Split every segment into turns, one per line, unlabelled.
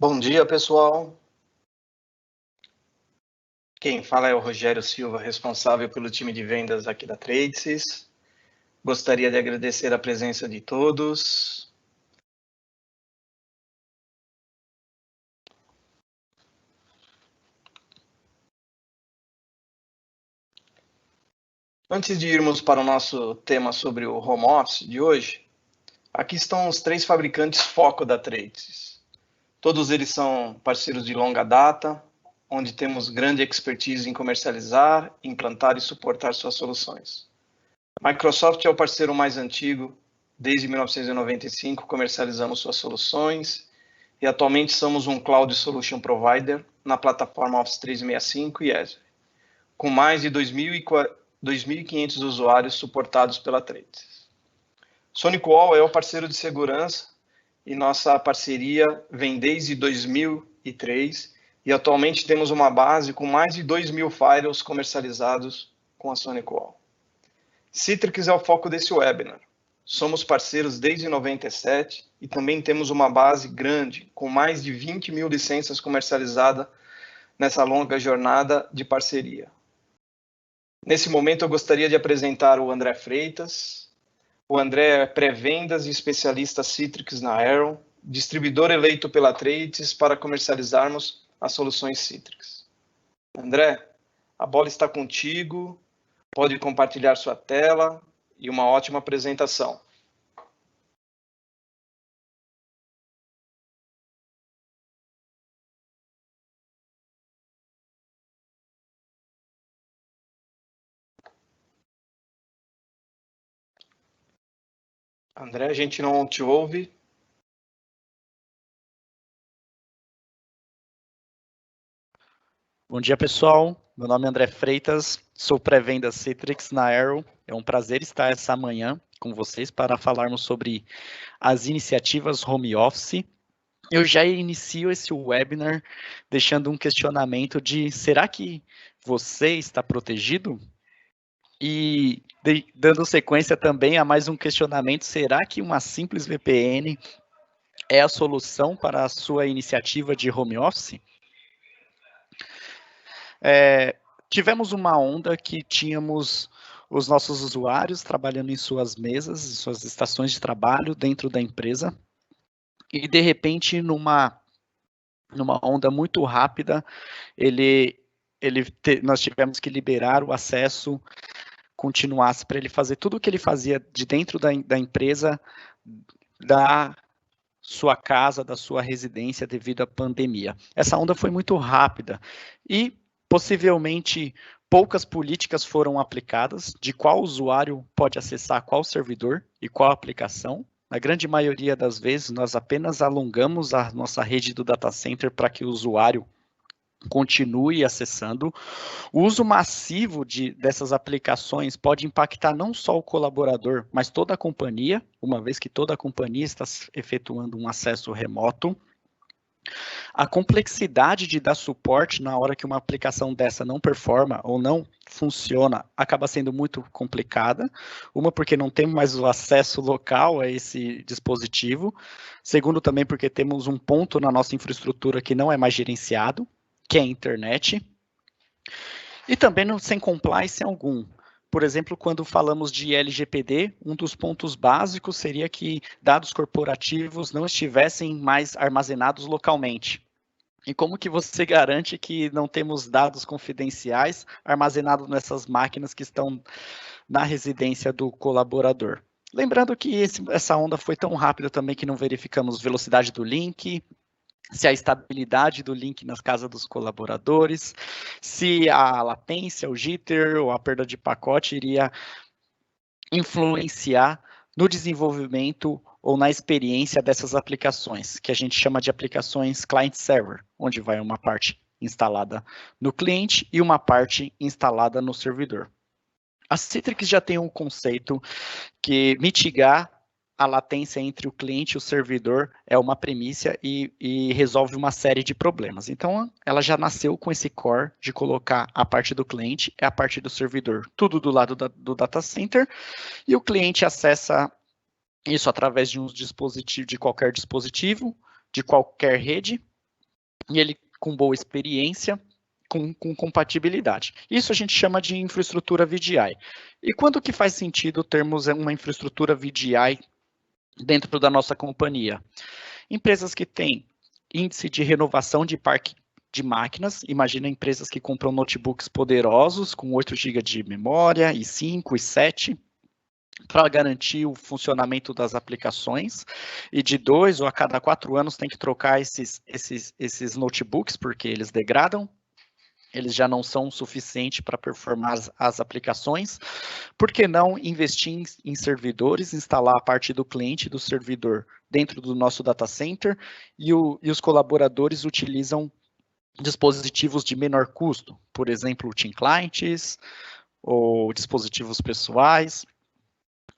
Bom dia, pessoal. Quem fala é o Rogério Silva, responsável pelo time de vendas aqui da Tradesys. Gostaria de agradecer a presença de todos. Antes de irmos para o nosso tema sobre o home office de hoje, aqui estão os 3 fabricantes foco da Tradesys. Todos eles são parceiros de longa data, onde temos grande expertise em comercializar, implantar e suportar suas soluções. A Microsoft é o parceiro mais antigo, desde 1995 comercializamos suas soluções e atualmente somos um Cloud Solution Provider na plataforma Office 365 e Azure, com mais de 2.500 usuários suportados pela Tradesys. SonicWall é o parceiro de segurança e nossa parceria vem desde 2003 e atualmente temos uma base com mais de 2.000 firewalls comercializados com a SonicWall. Citrix é o foco desse webinar. Somos parceiros desde 97 e também temos uma base grande, com mais de 20.000 licenças comercializadas nessa longa jornada de parceria. Nesse momento, eu gostaria de apresentar o André Freitas. O André é pré-vendas e especialista Citrix na Arrow, distribuidor eleito pela Tradesys para comercializarmos as soluções Citrix. André, a bola está contigo. Pode compartilhar sua tela e uma ótima apresentação. André, a gente não te ouve.
Bom dia, pessoal. Meu nome é André Freitas, sou pré-venda Citrix na Arrow. É um prazer estar essa manhã com vocês para falarmos sobre as iniciativas home office. Eu já inicio esse webinar deixando um questionamento de: será que você está protegido? E dando sequência também a mais um questionamento: será que uma simples VPN é a solução para a sua iniciativa de home office? Tivemos uma onda que tínhamos os nossos usuários trabalhando em suas mesas, em suas estações de trabalho dentro da empresa, e de repente, numa onda muito rápida, nós tivemos que liberar o acesso, continuasse para ele fazer tudo o que ele fazia de dentro da empresa, da sua casa, da sua residência, devido à pandemia. Essa onda foi muito rápida e possivelmente poucas políticas foram aplicadas de qual usuário pode acessar qual servidor e qual aplicação. Na grande maioria das vezes, nós apenas alongamos a nossa rede do data center para que o usuário continue acessando. O uso massivo dessas aplicações pode impactar não só o colaborador, mas toda a companhia, uma vez que toda a companhia está efetuando um acesso remoto. A complexidade de dar suporte na hora que uma aplicação dessa não performa ou não funciona acaba sendo muito complicada. Uma, porque não temos mais o acesso local a esse dispositivo. Segundo, também porque temos um ponto na nossa infraestrutura que não é mais gerenciado, que é a internet. E também sem compliance algum. Por exemplo, quando falamos de LGPD, um dos pontos básicos seria que dados corporativos não estivessem mais armazenados localmente. E como que você garante que não temos dados confidenciais armazenados nessas máquinas que estão na residência do colaborador? Lembrando que essa onda foi tão rápida também que não verificamos velocidade do link, se a estabilidade do link nas casas dos colaboradores, se a latência, o jitter ou a perda de pacote iria influenciar no desenvolvimento ou na experiência dessas aplicações, que a gente chama de aplicações client-server, onde vai uma parte instalada no cliente e uma parte instalada no servidor. A Citrix já tem um conceito que mitigar a latência entre o cliente e o servidor é uma premissa e resolve uma série de problemas. Então, ela já nasceu com esse core de colocar a parte do cliente e a parte do servidor, tudo do lado do data center, e o cliente acessa isso através de um dispositivo, de qualquer rede, e ele com boa experiência, com compatibilidade. Isso a gente chama de infraestrutura VDI. E quando que faz sentido termos uma infraestrutura VDI dentro da nossa companhia? Empresas que têm índice de renovação de parque de máquinas, imagina empresas que compram notebooks poderosos, com 8 GB de memória, e 5, e 7, para garantir o funcionamento das aplicações, e de 2 ou a cada 4 anos tem que trocar esses notebooks, porque eles degradam, eles já não são suficientes para performar as aplicações. Por que não investir em servidores, instalar a parte do cliente do servidor dentro do nosso data center, e os colaboradores utilizam dispositivos de menor custo, por exemplo, Team Clients, ou dispositivos pessoais,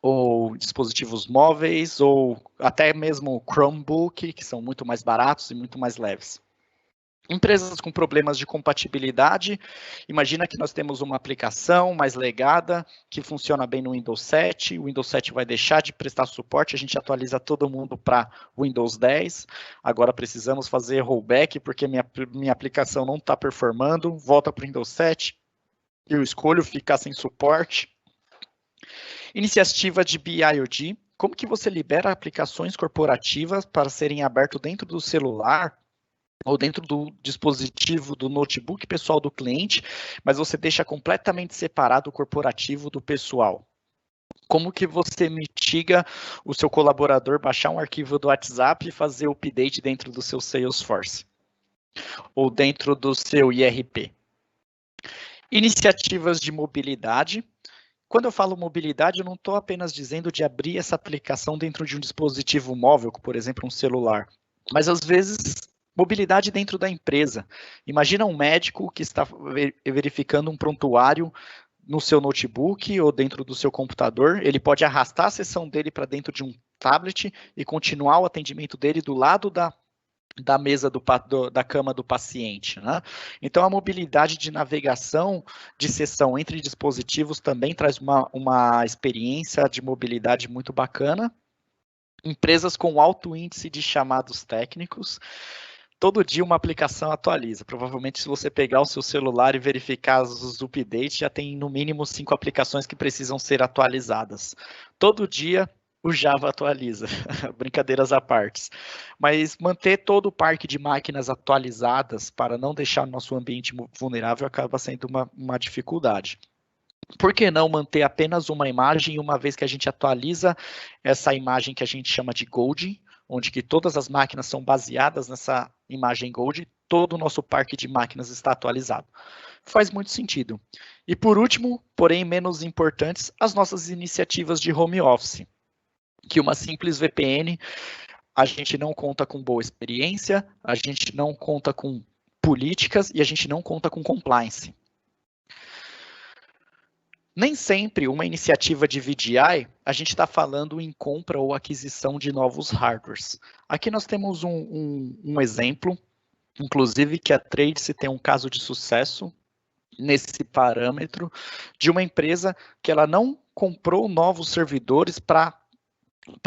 ou dispositivos móveis, ou até mesmo Chromebook, que são muito mais baratos e muito mais leves. Empresas com problemas de compatibilidade, imagina que nós temos uma aplicação mais legada, que funciona bem no Windows 7, o Windows 7 vai deixar de prestar suporte, a gente atualiza todo mundo para Windows 10, agora precisamos fazer rollback, porque minha aplicação não está performando, volta para o Windows 7, eu escolho ficar sem suporte. Iniciativa de BIOD, como que você libera aplicações corporativas para serem abertas dentro do celular, ou dentro do dispositivo do notebook pessoal do cliente, mas você deixa completamente separado o corporativo do pessoal. Como que você mitiga o seu colaborador baixar um arquivo do WhatsApp e fazer o update dentro do seu Salesforce? Ou dentro do seu IRP? Iniciativas de mobilidade. Quando eu falo mobilidade, eu não estou apenas dizendo de abrir essa aplicação dentro de um dispositivo móvel, por exemplo, um celular, mas às vezes mobilidade dentro da empresa. Imagina um médico que está verificando um prontuário no seu notebook ou dentro do seu computador, ele pode arrastar a sessão dele para dentro de um tablet e continuar o atendimento dele do lado da mesa da cama do paciente, né? Então, a mobilidade de navegação de sessão entre dispositivos também traz uma experiência de mobilidade muito bacana. Empresas com alto índice de chamados técnicos. Todo dia uma aplicação atualiza. Provavelmente, se você pegar o seu celular e verificar os updates, já tem no mínimo 5 aplicações que precisam ser atualizadas. Todo dia o Java atualiza, brincadeiras à parte. Mas manter todo o parque de máquinas atualizadas para não deixar o nosso ambiente vulnerável acaba sendo uma dificuldade. Por que não manter apenas uma imagem, uma vez que a gente atualiza essa imagem que a gente chama de Gold, onde que todas as máquinas são baseadas nessa imagem Gold, todo o nosso parque de máquinas está atualizado. Faz muito sentido. E por último, porém menos importantes, as nossas iniciativas de home office, que uma simples VPN, a gente não conta com boa experiência, a gente não conta com políticas e a gente não conta com compliance. Nem sempre uma iniciativa de VDI, a gente está falando em compra ou aquisição de novos hardwares. Aqui nós temos um exemplo, inclusive que a Trace tem um caso de sucesso nesse parâmetro, de uma empresa que ela não comprou novos servidores para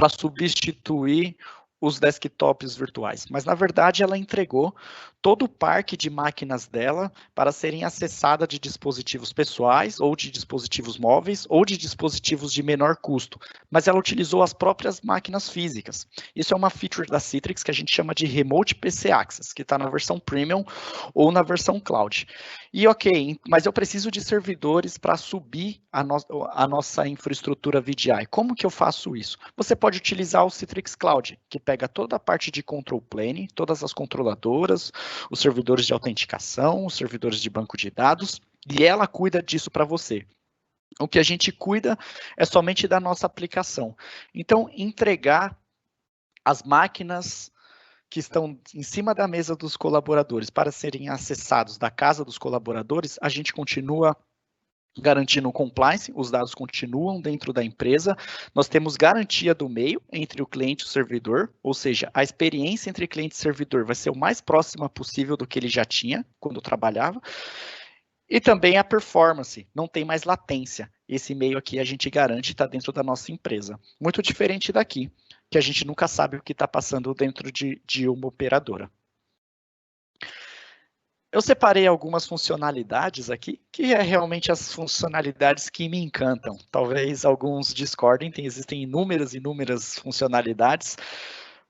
substituir os desktops virtuais, mas na verdade ela entregou todo o parque de máquinas dela para serem acessadas de dispositivos pessoais, ou de dispositivos móveis, ou de dispositivos de menor custo, mas ela utilizou as próprias máquinas físicas. Isso é uma feature da Citrix que a gente chama de Remote PC Access, que está na versão Premium ou na versão Cloud. E ok, mas eu preciso de servidores para subir a nossa infraestrutura VDI. Como que eu faço isso? Você pode utilizar o Citrix Cloud, que pega toda a parte de control plane, todas as controladoras, os servidores de autenticação, os servidores de banco de dados, e ela cuida disso para você. O que a gente cuida é somente da nossa aplicação. Então, entregar as máquinas que estão em cima da mesa dos colaboradores para serem acessados da casa dos colaboradores, a gente continua garantindo compliance, os dados continuam dentro da empresa, nós temos garantia do meio entre o cliente e o servidor, ou seja, a experiência entre cliente e servidor vai ser o mais próxima possível do que ele já tinha quando trabalhava, e também a performance, não tem mais latência, esse meio aqui a gente garante está dentro da nossa empresa, muito diferente daqui, que a gente nunca sabe o que está passando dentro de uma operadora. Eu separei algumas funcionalidades aqui, que é realmente as funcionalidades que me encantam. Talvez alguns discordem, existem inúmeras funcionalidades,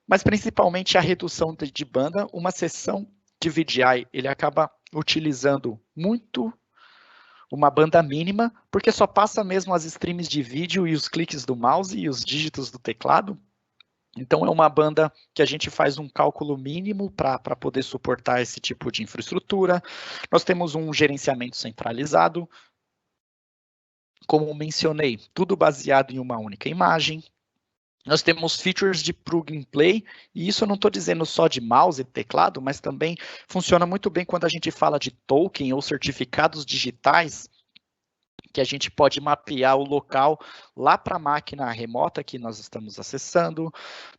mas principalmente a redução de banda. Uma sessão de VDI, ele acaba utilizando muito uma banda mínima, porque só passa mesmo as streams de vídeo e os cliques do mouse e os dígitos do teclado. Então, é uma banda que a gente faz um cálculo mínimo para poder suportar esse tipo de infraestrutura. Nós temos um gerenciamento centralizado. Como mencionei, tudo baseado em uma única imagem. Nós temos features de plug and play, e isso eu não estou dizendo só de mouse e teclado, mas também funciona muito bem quando a gente fala de token ou certificados digitais, que a gente pode mapear o local lá para a máquina remota que nós estamos acessando.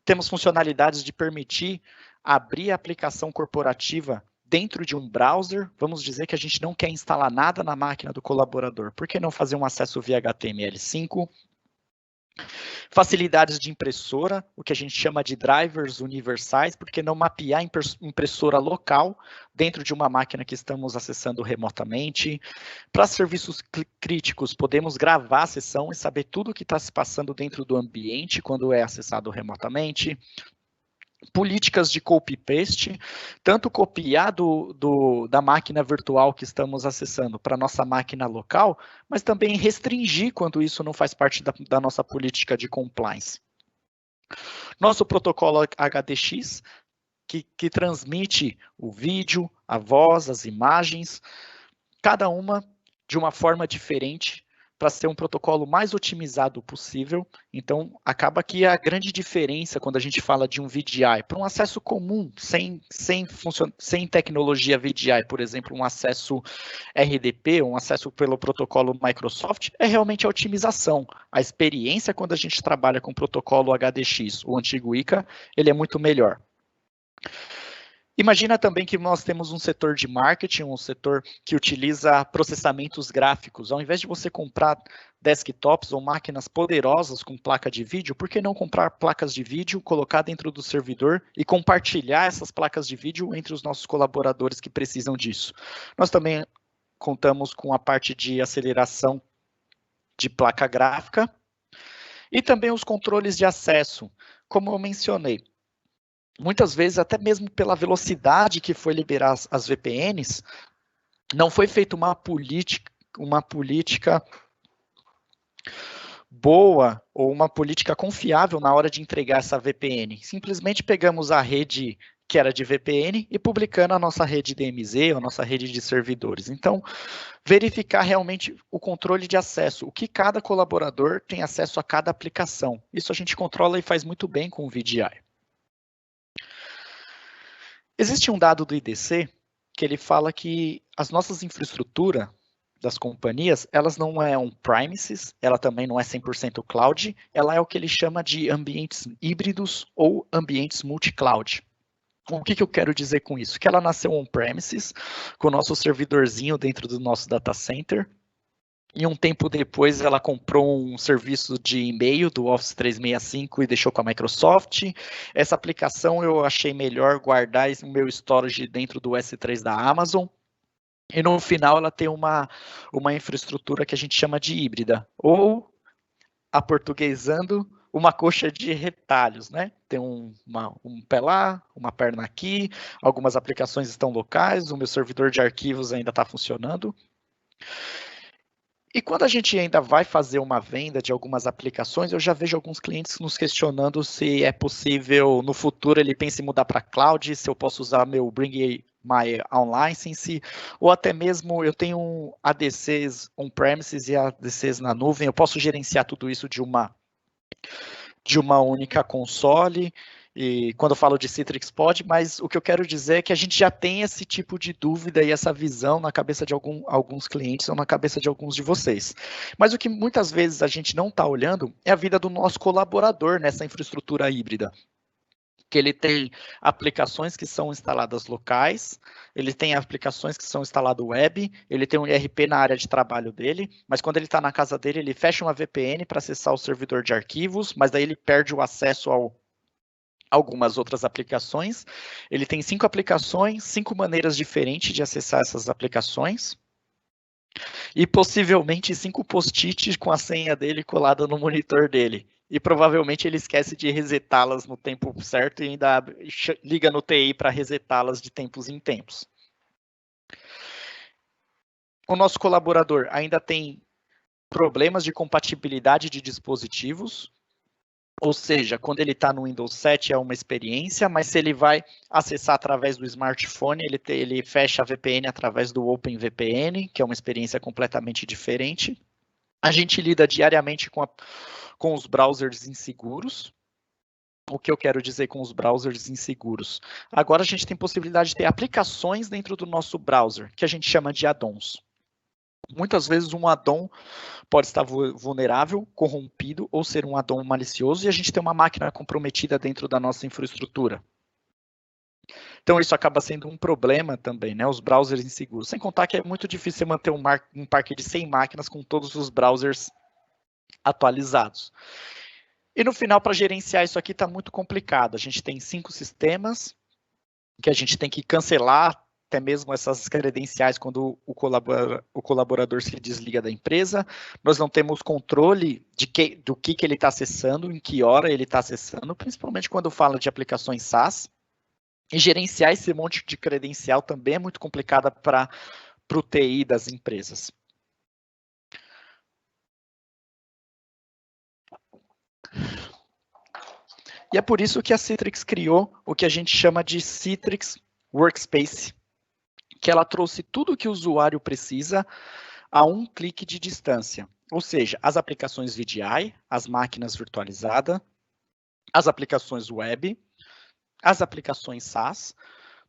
Temos funcionalidades de permitir abrir a aplicação corporativa dentro de um browser. Vamos dizer que a gente não quer instalar nada na máquina do colaborador. Por que não fazer um acesso via HTML5? Facilidades de impressora, o que a gente chama de drivers universais, porque não mapear impressora local dentro de uma máquina que estamos acessando remotamente. Para serviços críticos, podemos gravar a sessão e saber tudo o que está se passando dentro do ambiente quando é acessado remotamente. Políticas de copy-paste, tanto copiar da máquina virtual que estamos acessando para a nossa máquina local, mas também restringir quando isso não faz parte da nossa política de compliance. Nosso protocolo HDX, que transmite o vídeo, a voz, as imagens, cada uma de uma forma diferente, para ser um protocolo mais otimizado possível. Então, acaba que a grande diferença quando a gente fala de um VDI, para um acesso comum, sem tecnologia VDI, por exemplo, um acesso RDP, um acesso pelo protocolo Microsoft, é realmente a otimização. A experiência quando a gente trabalha com o protocolo HDX, o antigo ICA, ele é muito melhor. Imagina também que nós temos um setor de marketing, um setor que utiliza processamentos gráficos. Ao invés de você comprar desktops ou máquinas poderosas com placa de vídeo, por que não comprar placas de vídeo, colocar dentro do servidor e compartilhar essas placas de vídeo entre os nossos colaboradores que precisam disso? Nós também contamos com a parte de aceleração de placa gráfica e também os controles de acesso, como eu mencionei. Muitas vezes, até mesmo pela velocidade que foi liberar as VPNs, não foi feita uma política boa ou uma política confiável na hora de entregar essa VPN. Simplesmente pegamos a rede que era de VPN e publicando a nossa rede DMZ, a nossa rede de servidores. Então, verificar realmente o controle de acesso, o que cada colaborador tem acesso a cada aplicação. Isso a gente controla e faz muito bem com o VDI. Existe um dado do IDC que ele fala que as nossas infraestruturas das companhias, elas não é on-premises, ela também não é 100% cloud, ela é o que ele chama de ambientes híbridos ou ambientes multi-cloud. O que eu quero dizer com isso? Que ela nasceu on-premises, com o nosso servidorzinho dentro do nosso data center, e um tempo depois ela comprou um serviço de e-mail do Office 365 e deixou com a Microsoft. Essa aplicação eu achei melhor guardar o meu storage dentro do S3 da Amazon. E no final ela tem uma infraestrutura que a gente chama de híbrida, ou, aportuguesando, uma coxa de retalhos, né? Tem um pé lá, uma perna aqui, algumas aplicações estão locais, o meu servidor de arquivos ainda está funcionando. E quando a gente ainda vai fazer uma venda de algumas aplicações, eu já vejo alguns clientes nos questionando se é possível, no futuro, ele pensa em mudar para cloud, se eu posso usar meu Bring My Own License, ou até mesmo eu tenho ADCs on-premises e ADCs na nuvem, eu posso gerenciar tudo isso de uma única console. E quando eu falo de Citrix pode, mas o que eu quero dizer é que a gente já tem esse tipo de dúvida e essa visão na cabeça de alguns clientes ou na cabeça de alguns de vocês. Mas o que muitas vezes a gente não está olhando é a vida do nosso colaborador nessa infraestrutura híbrida. Que ele tem aplicações que são instaladas locais, ele tem aplicações que são instaladas web, ele tem um IRP na área de trabalho dele, mas quando ele está na casa dele, ele fecha uma VPN para acessar o servidor de arquivos, mas daí ele perde o acesso algumas outras aplicações. Ele tem 5 aplicações, 5 maneiras diferentes de acessar essas aplicações. E possivelmente 5 post-its com a senha dele colada no monitor dele. E provavelmente ele esquece de resetá-las no tempo certo e ainda liga no TI para resetá-las de tempos em tempos. O nosso colaborador ainda tem problemas de compatibilidade de dispositivos, ou seja, quando ele está no Windows 7 é uma experiência, mas se ele vai acessar através do smartphone, ele fecha a VPN através do OpenVPN, que é uma experiência completamente diferente. A gente lida diariamente com os browsers inseguros. O que eu quero dizer com os browsers inseguros? Agora a gente tem possibilidade de ter aplicações dentro do nosso browser, que a gente chama de add-ons. Muitas vezes um add-on pode estar vulnerável, corrompido ou ser um add-on malicioso e a gente tem uma máquina comprometida dentro da nossa infraestrutura. Então isso acaba sendo um problema também, né? Os browsers inseguros. Sem contar que é muito difícil manter um parque de 100 máquinas com todos os browsers atualizados. E no final, para gerenciar isso aqui está muito complicado. A gente tem 5 sistemas que a gente tem que cancelar até mesmo essas credenciais quando o colaborador se desliga da empresa. Nós não temos controle do que ele está acessando, em que hora ele está acessando, principalmente quando fala de aplicações SaaS. E gerenciar esse monte de credencial também é muito complicado para o TI das empresas. E é por isso que a Citrix criou o que a gente chama de Citrix Workspace, que ela trouxe tudo o que o usuário precisa a um clique de distância. Ou seja, as aplicações VDI, as máquinas virtualizadas, as aplicações web, as aplicações SaaS,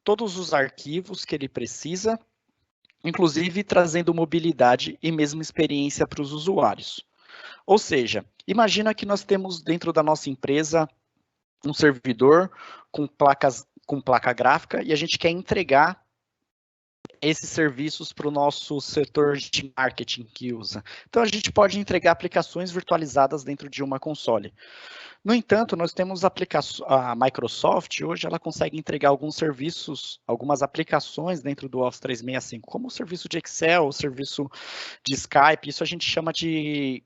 todos os arquivos que ele precisa, inclusive trazendo mobilidade e mesmo experiência para os usuários. Ou seja, imagina que nós temos dentro da nossa empresa um servidor com placa gráfica e a gente quer entregar esses serviços para o nosso setor de marketing que usa. Então, a gente pode entregar aplicações virtualizadas dentro de uma console. No entanto, nós temos a Microsoft, hoje ela consegue entregar alguns serviços, algumas aplicações dentro do Office 365, como o serviço de Excel, o serviço de Skype, isso a gente chama de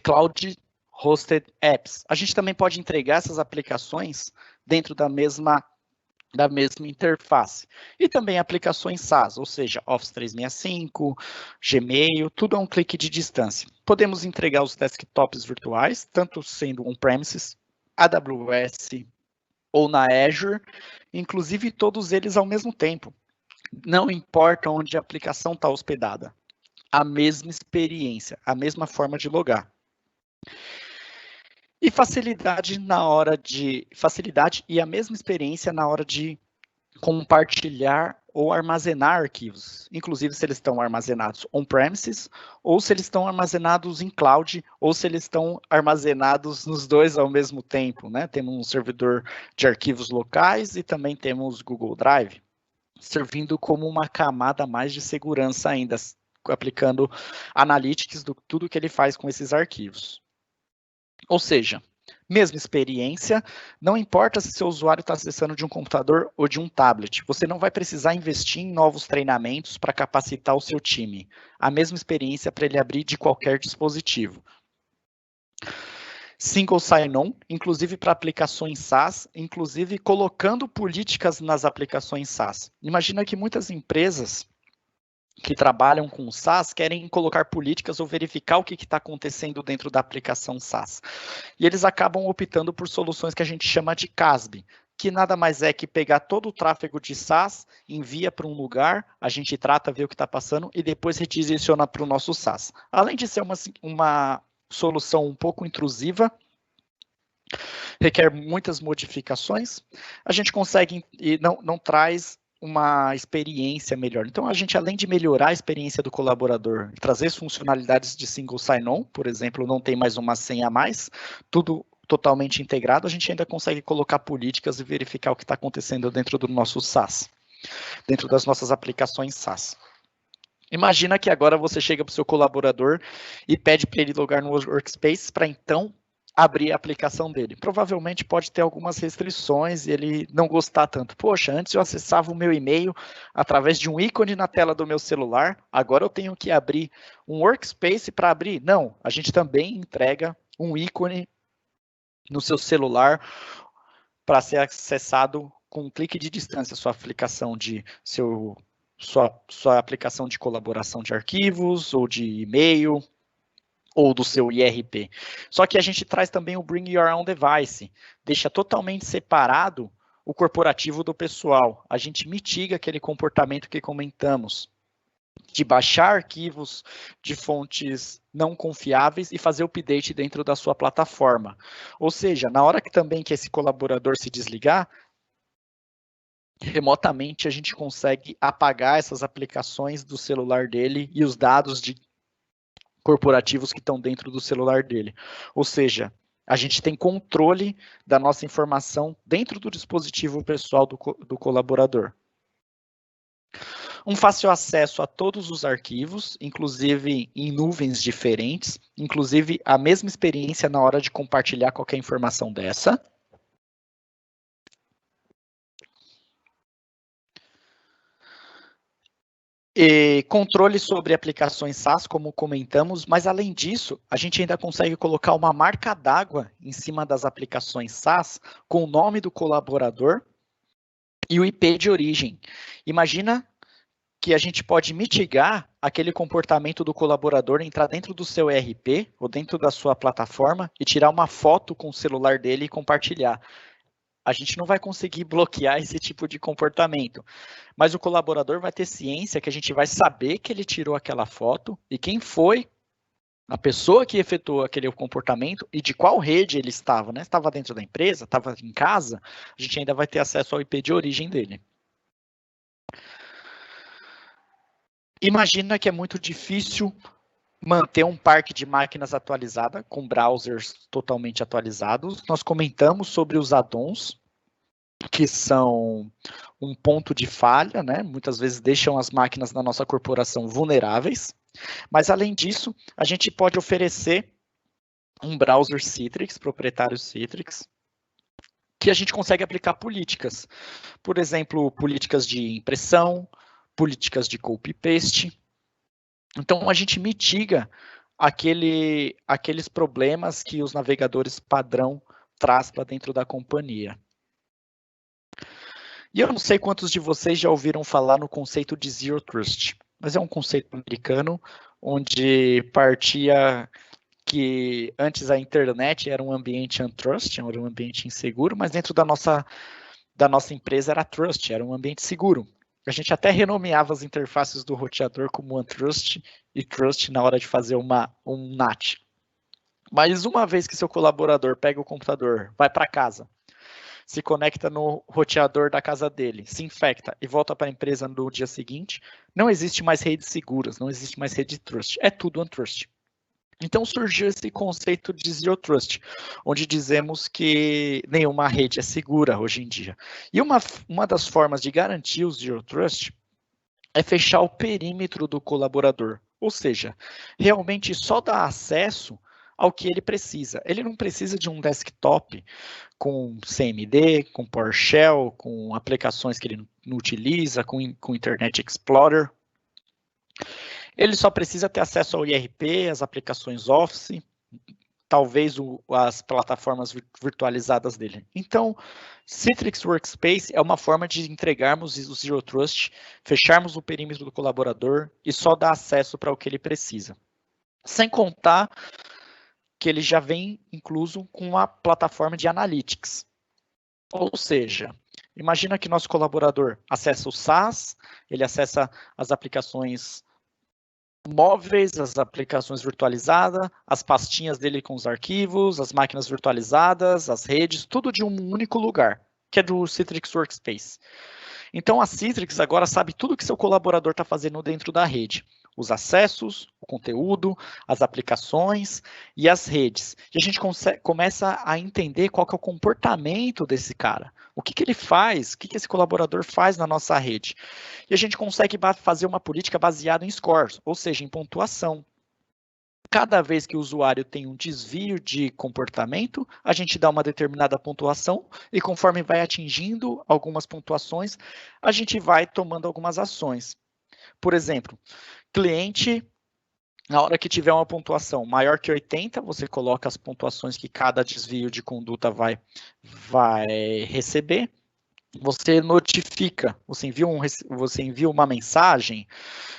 Cloud Hosted Apps. A gente também pode entregar essas aplicações dentro da mesma interface. E também aplicações SaaS, ou seja, Office 365, Gmail, tudo a um clique de distância. Podemos entregar os desktops virtuais, tanto sendo on-premises, AWS ou na Azure, inclusive todos eles ao mesmo tempo. Não importa onde a aplicação está hospedada. A mesma experiência, a mesma forma de logar. E facilidade e a mesma experiência na hora de compartilhar ou armazenar arquivos, inclusive se eles estão armazenados on-premises, ou se eles estão armazenados em cloud, ou se eles estão armazenados nos dois ao mesmo tempo, né? Temos um servidor de arquivos locais e também temos Google Drive, servindo como uma camada a mais de segurança ainda, aplicando analytics do tudo que ele faz com esses arquivos. Ou seja, mesma experiência, não importa se seu usuário está acessando de um computador ou de um tablet, você não vai precisar investir em novos treinamentos para capacitar o seu time. A mesma experiência para ele abrir de qualquer dispositivo. Single sign-on, inclusive para aplicações SaaS, inclusive colocando políticas nas aplicações SaaS. Imagina que muitas empresas que trabalham com SaaS querem colocar políticas ou verificar o que está acontecendo dentro da aplicação SaaS. E eles acabam optando por soluções que a gente chama de CASB, que nada mais é que pegar todo o tráfego de SaaS, envia para um lugar, a gente trata, vê o que está passando e depois redireciona para o nosso SaaS. Além de ser uma solução um pouco intrusiva, requer muitas modificações, a gente consegue e não traz uma experiência melhor. Então, a gente, além de melhorar a experiência do colaborador, trazer funcionalidades de single sign-on, por exemplo, não tem mais uma senha a mais, tudo totalmente integrado, a gente ainda consegue colocar políticas e verificar o que está acontecendo dentro do nosso SaaS, dentro das nossas aplicações SaaS. Imagina que agora você chega para o seu colaborador e pede para ele logar no Workspace para então abrir a aplicação dele. Provavelmente pode ter algumas restrições e ele não gostar tanto. Poxa, antes eu acessava o meu e-mail através de um ícone na tela do meu celular, agora eu tenho que abrir um workspace para abrir. Não, a gente também entrega um ícone no seu celular para ser acessado com um clique de distância, sua aplicação de sua aplicação de colaboração de arquivos ou de e-mail, ou do seu IRP. Só que a gente traz também o Bring Your Own Device, deixa totalmente separado o corporativo do pessoal. A gente mitiga aquele comportamento que comentamos, de baixar arquivos de fontes não confiáveis e fazer o update dentro da sua plataforma. Ou seja, na hora que também que esse colaborador se desligar, remotamente a gente consegue apagar essas aplicações do celular dele e os dados de corporativos que estão dentro do celular dele. Ou seja, a gente tem controle da nossa informação dentro do dispositivo pessoal do colaborador. Um fácil acesso a todos os arquivos, inclusive em nuvens diferentes, inclusive a mesma experiência na hora de compartilhar qualquer informação dessa. E controle sobre aplicações SaaS, como comentamos, mas além disso, a gente ainda consegue colocar uma marca d'água em cima das aplicações SaaS com o nome do colaborador e o IP de origem. Imagina que a gente pode mitigar aquele comportamento do colaborador entrar dentro do seu ERP ou dentro da sua plataforma e tirar uma foto com o celular dele e compartilhar. A gente não vai conseguir bloquear esse tipo de comportamento, mas o colaborador vai ter ciência que a gente vai saber que ele tirou aquela foto e quem foi a pessoa que efetuou aquele comportamento e de qual rede ele estava, né? Estava dentro da empresa, estava em casa, a gente ainda vai ter acesso ao IP de origem dele. Imagina que é muito difícil manter um parque de máquinas atualizada, com browsers totalmente atualizados. Nós comentamos sobre os add-ons, que são um ponto de falha, né? Muitas vezes deixam as máquinas da nossa corporação vulneráveis. Mas, além disso, a gente pode oferecer um browser Citrix, proprietário Citrix, que a gente consegue aplicar políticas. Por exemplo, políticas de impressão, políticas de copy-paste. Então, a gente mitiga aqueles problemas que os navegadores padrão traz para dentro da companhia. E eu não sei quantos de vocês já ouviram falar no conceito de Zero Trust, mas é um conceito americano, onde partia que antes a internet era um ambiente untrust, era um ambiente inseguro, mas dentro da nossa empresa era trust, era um ambiente seguro. A gente até renomeava as interfaces do roteador como untrust e trust na hora de fazer um NAT. Mas uma vez que seu colaborador pega o computador, vai para casa, se conecta no roteador da casa dele, se infecta e volta para a empresa no dia seguinte, não existe mais redes seguras, não existe mais rede de trust, é tudo untrust. Então surgiu esse conceito de Zero Trust, onde dizemos que nenhuma rede é segura hoje em dia. E uma das formas de garantir o Zero Trust é fechar o perímetro do colaborador, ou seja, realmente só dar acesso ao que ele precisa. Ele não precisa de um desktop com CMD, com PowerShell, com aplicações que ele não utiliza, com Internet Explorer. Ele só precisa ter acesso ao IRP, as aplicações Office, talvez as plataformas virtualizadas dele. Então, Citrix Workspace é uma forma de entregarmos o Zero Trust, fecharmos o perímetro do colaborador e só dar acesso para o que ele precisa. Sem contar que ele já vem incluso com a plataforma de Analytics. Ou seja, imagina que nosso colaborador acessa o SaaS, ele acessa as aplicações móveis, as aplicações virtualizadas, as pastinhas dele com os arquivos, as máquinas virtualizadas, as redes, tudo de um único lugar, que é do Citrix Workspace. Então, a Citrix agora sabe tudo que seu colaborador está fazendo dentro da rede. Os acessos, o conteúdo, as aplicações e as redes. E a gente começa a entender qual que é o comportamento desse cara. O que ele faz, o que esse colaborador faz na nossa rede. E a gente consegue fazer uma política baseada em scores, ou seja, em pontuação. Cada vez que o usuário tem um desvio de comportamento, a gente dá uma determinada pontuação e conforme vai atingindo algumas pontuações, a gente vai tomando algumas ações. Por exemplo, cliente, na hora que tiver uma pontuação maior que 80, você coloca as pontuações que cada desvio de conduta vai receber. Você notifica, você envia uma mensagem,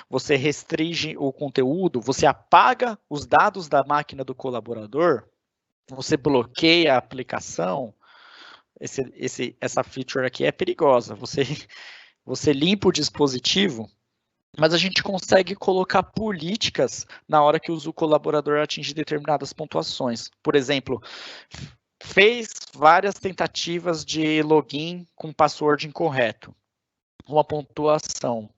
você restringe o conteúdo, você apaga os dados da máquina do colaborador, você bloqueia a aplicação. Essa feature aqui é perigosa. Você limpa o dispositivo, mas a gente consegue colocar políticas na hora que o colaborador atinge determinadas pontuações. Por exemplo, fez várias tentativas de login com password incorreto. Uma pontuação.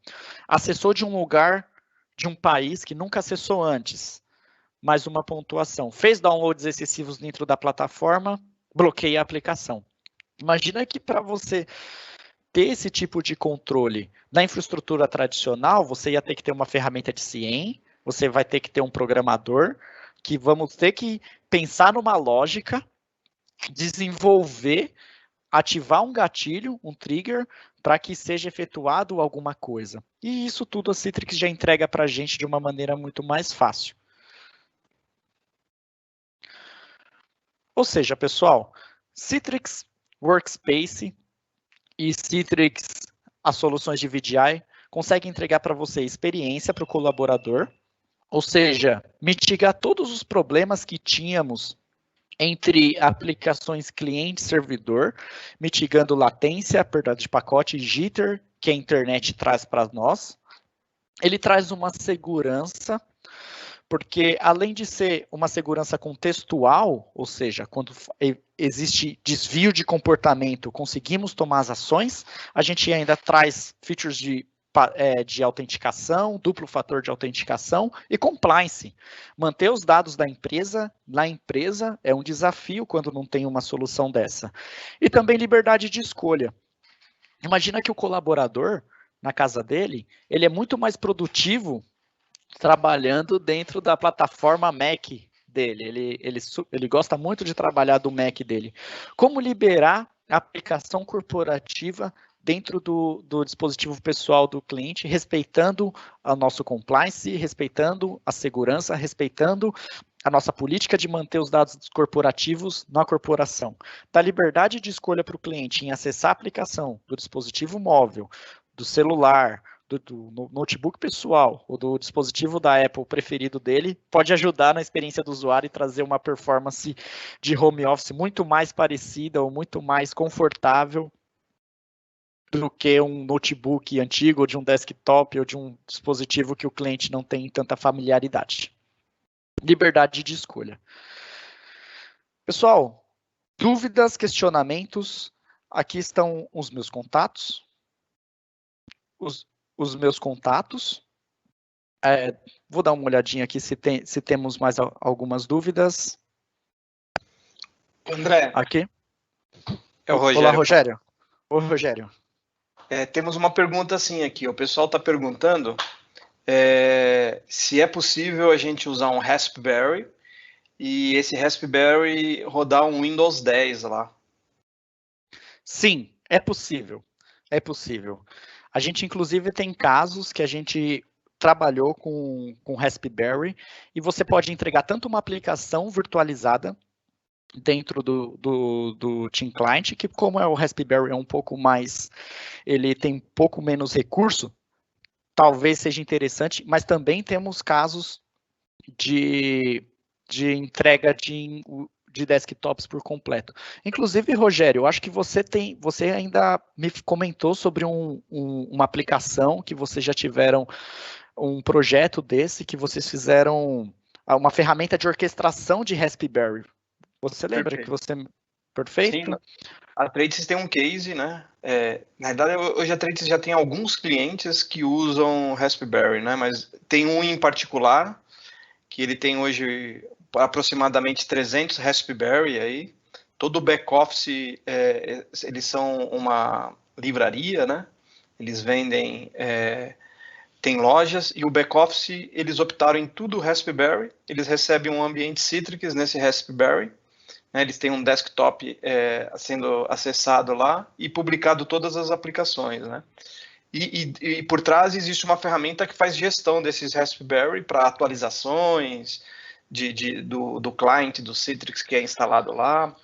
Acessou de um lugar, de um país que nunca acessou antes. Mais uma pontuação. Fez downloads excessivos dentro da plataforma, bloqueia a aplicação. Imagina que para você ter esse tipo de controle na infraestrutura tradicional, você ia ter que ter uma ferramenta de CIEM, você vai ter que ter um programador, que vamos ter que pensar numa lógica, desenvolver, ativar um gatilho, um trigger, para que seja efetuado alguma coisa. E isso tudo a Citrix já entrega para a gente de uma maneira muito mais fácil. Ou seja, pessoal, Citrix Workspace e Citrix, as soluções de VDI, conseguem entregar para você experiência para o colaborador, ou seja, mitigar todos os problemas que tínhamos entre aplicações cliente-servidor, mitigando latência, perda de pacote e jitter que a internet traz para nós. Ele traz uma segurança, porque além de ser uma segurança contextual, ou seja, quando existe desvio de comportamento, conseguimos tomar as ações, a gente ainda traz features de autenticação, duplo fator de autenticação e compliance. Manter os dados da empresa na empresa é um desafio quando não tem uma solução dessa. E também liberdade de escolha. Imagina que o colaborador, na casa dele, ele é muito mais produtivo trabalhando dentro da plataforma Mac dele. Ele gosta muito de trabalhar do Mac dele. Como liberar a aplicação corporativa dentro do dispositivo pessoal do cliente, respeitando o nosso compliance, respeitando a segurança, respeitando a nossa política de manter os dados corporativos na corporação. Da liberdade de escolha para o cliente em acessar a aplicação do dispositivo móvel, do celular, do notebook pessoal ou do dispositivo da Apple preferido dele, pode ajudar na experiência do usuário e trazer uma performance de home office muito mais parecida ou muito mais confortável do que um notebook antigo, ou de um desktop, ou de um dispositivo que o cliente não tem tanta familiaridade. Liberdade de escolha. Pessoal, dúvidas, questionamentos, aqui estão os meus contatos. Os meus contatos. Vou dar uma olhadinha aqui se temos mais algumas dúvidas.
André.
Aqui.
É o Rogério.
Olá, Rogério. Oi, Rogério.
Temos uma pergunta assim aqui. O pessoal está perguntando se é possível a gente usar um Raspberry e esse Raspberry rodar um Windows 10 lá.
Sim, é possível. É possível. A gente, inclusive, tem casos que a gente trabalhou com Raspberry e você pode entregar tanto uma aplicação virtualizada dentro do Team Client, que como o Raspberry é um pouco mais, ele tem um pouco menos recurso, talvez seja interessante, mas também temos casos de entrega de desktops por completo. Inclusive, Rogério, eu acho que você ainda me comentou sobre uma aplicação que vocês já tiveram um projeto desse, que vocês fizeram uma ferramenta de orquestração de Raspberry. Você lembra que você... Perfeito?
Sim, a Traces tem um case, né? Na verdade, hoje a Traces já tem alguns clientes que usam Raspberry, né? Mas tem um em particular que ele tem hoje aproximadamente 300 Raspberry aí. Todo o back-office, eles são uma livraria, né? Eles vendem tem lojas, e o back-office, eles optaram em tudo Raspberry, eles recebem um ambiente Citrix nesse Raspberry, né, eles têm um desktop sendo acessado lá e publicado todas as aplicações, né? E por trás existe uma ferramenta que faz gestão desses Raspberry para atualizações do client do Citrix que é instalado lá,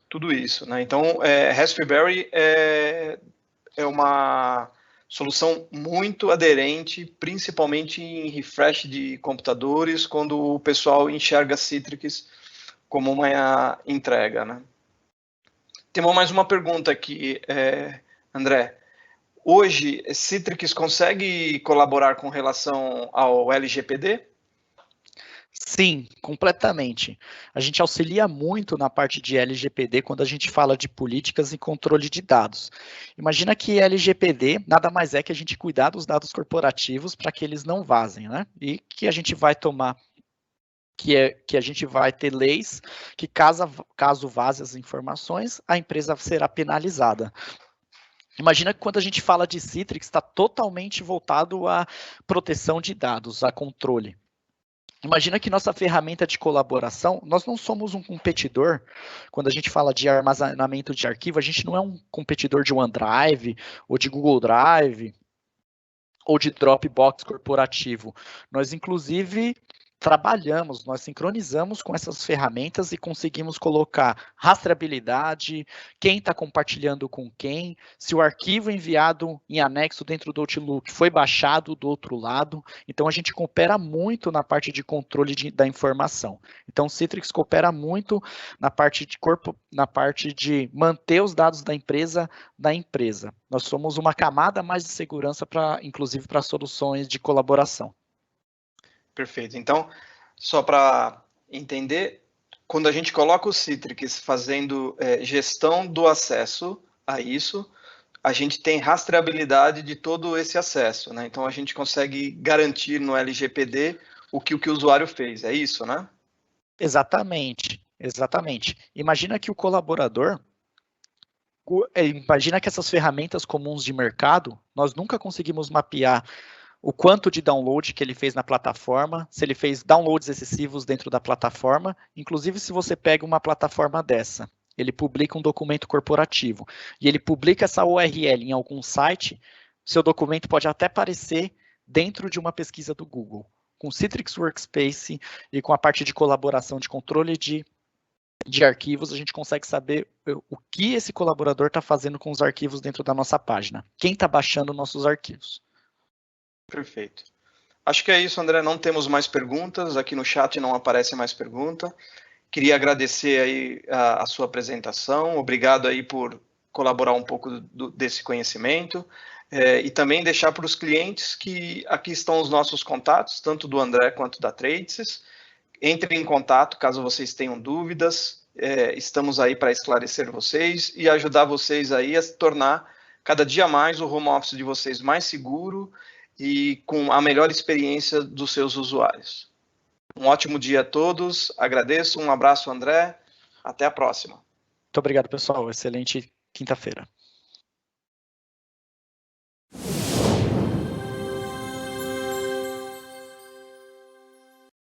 tudo isso, né? Então, Raspberry é uma solução muito aderente, principalmente em refresh de computadores, quando o pessoal enxerga Citrix como uma entrega, né? Temos mais uma pergunta aqui, André. Hoje, Citrix consegue colaborar com relação ao LGPD?
Sim, completamente. A gente auxilia muito na parte de LGPD quando a gente fala de políticas e controle de dados. Imagina que LGPD nada mais é que a gente cuidar dos dados corporativos para que eles não vazem, né? E que a gente vai tomar, que a gente vai ter leis que caso vaze as informações, a empresa será penalizada. Imagina que quando a gente fala de Citrix, está totalmente voltado à proteção de dados, a controle. Imagina que nossa ferramenta de colaboração, nós não somos um competidor, quando a gente fala de armazenamento de arquivo, a gente não é um competidor de OneDrive, ou de Google Drive, ou de Dropbox corporativo. Nós, inclusive, trabalhamos, nós sincronizamos com essas ferramentas e conseguimos colocar rastreabilidade, quem está compartilhando com quem, se o arquivo enviado em anexo dentro do Outlook foi baixado do outro lado. Então, a gente coopera muito na parte de controle da informação. Então, o Citrix coopera muito na parte de manter os dados da empresa. Nós somos uma camada mais de segurança, inclusive para soluções de colaboração.
Perfeito. Então, só para entender, quando a gente coloca o Citrix fazendo gestão do acesso a isso, a gente tem rastreabilidade de todo esse acesso, né? Então, a gente consegue garantir no LGPD o que o usuário fez, é isso, né?
Exatamente. Imagina que o colaborador, imagina que essas ferramentas comuns de mercado, nós nunca conseguimos mapear o quanto de download que ele fez na plataforma, se ele fez downloads excessivos dentro da plataforma. Inclusive, se você pega uma plataforma dessa, ele publica um documento corporativo e ele publica essa URL em algum site, seu documento pode até aparecer dentro de uma pesquisa do Google. Com Citrix Workspace e com a parte de colaboração de controle de arquivos, a gente consegue saber o que esse colaborador está fazendo com os arquivos dentro da nossa página. Quem está baixando nossos arquivos.
Perfeito. Acho que é isso, André. Não temos mais perguntas. Aqui no chat não aparece mais pergunta. Queria agradecer aí a sua apresentação. Obrigado aí por colaborar um pouco desse conhecimento. E também deixar para os clientes que aqui estão os nossos contatos, tanto do André quanto da Traces. Entrem em contato caso vocês tenham dúvidas. Estamos aí para esclarecer vocês e ajudar vocês aí a se tornar cada dia mais o home office de vocês mais seguro e com a melhor experiência dos seus usuários. Um ótimo dia a todos, agradeço, um abraço, André, até a próxima.
Muito obrigado, pessoal, excelente quinta-feira.